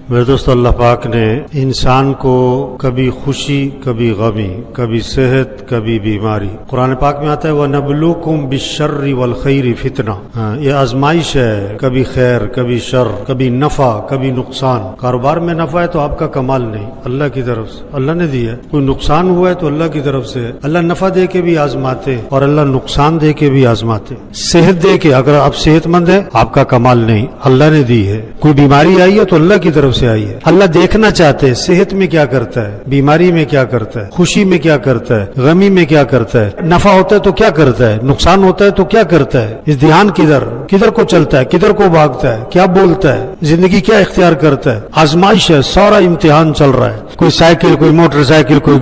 میرے دوست، اللہ پاک نے انسان کو کبھی خوشی، کبھی غمی، کبھی صحت، کبھی بیماری، قرآن پاک میں آتا ہے وَنَبْلُوكُمْ بِالشَّرِّ وَالْخَيْرِ فِتْنَةً، یہ آزمائش ہے، کبھی خیر، کبھی شر، کبھی نفع، کبھی نقصان۔ کاروبار میں نفع ہے تو آپ کا کمال نہیں، اللہ کی طرف سے، اللہ نے دیا ہے۔ کوئی نقصان ہوا ہے تو اللہ کی طرف سے، اللہ نفع دے کے بھی آزماتے اور اللہ نقصان دے کے بھی آزماتے۔ صحت دے کے، اگر آپ صحت مند ہیں آپ کا کمال نہیں، اللہ نے دی ہے۔ کوئی بیماری آئی ہے تو اللہ کی طرف سے آئی ہے۔ اللہ دیکھنا چاہتے ہیں صحت میں کیا کرتا ہے، بیماری میں کیا کرتا ہے، خوشی میں کیا کرتا ہے، غمی میں کیا کرتا ہے، نفع ہوتا ہے تو کیا کرتا ہے، نقصان ہوتا ہے تو کیا کرتا ہے۔ اس دھیان کدھر کو چلتا ہے، کدھر کو بھاگتا ہے، کیا بولتا ہے، زندگی کیا اختیار کرتا ہے۔ آزمائش ہے، سارا امتحان چل رہا ہے۔ کوئی سائیکل، کوئی موٹر سائیکل، کوئی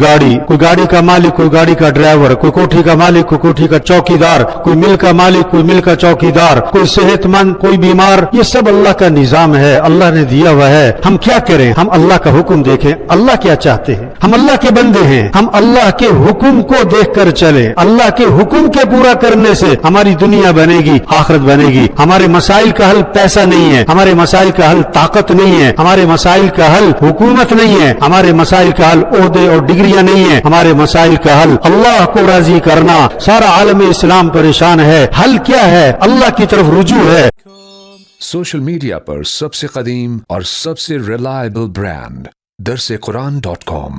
گاڑی کا مالک، کوئی گاڑی کا ڈرائیور، کوئی کوٹھی کا مالک، کوئی کوٹھی کا چوکیدار، کوئی مل کا مالک، کوئی مل کا چوکیدار، کوئی صحت مند، کوئی بیمار۔ یہ سب اللہ کا نظام ہے، اللہ نے دیا ہوا ہے۔ ہم کیا کریں؟ ہم اللہ کا حکم دیکھیں، اللہ کیا چاہتے ہیں۔ ہم اللہ کے بندے ہیں، ہم اللہ کے حکم کو دیکھ کر چلیں۔ اللہ کے حکم کے پورا کرنے سے ہماری دنیا بنے گی، آخرت بنے گی۔ ہمارے مسائل کا حل پیسہ نہیں ہے، ہمارے مسائل کا حل طاقت نہیں ہے، ہمارے مسائل کا حل حکومت نہیں ہے، ہمارے مسائل کا حل عہدے اور ڈگریاں نہیں ہیں، ہمارے مسائل کا حل اللہ کو راضی کرنا۔ سارا عالم اسلام پریشان ہے، حل کیا ہے؟ اللہ کی طرف رجوع ہے۔ سوشل میڈیا پر سب سے قدیم اور سب سے ریلائبل برانڈ درسقرآن.com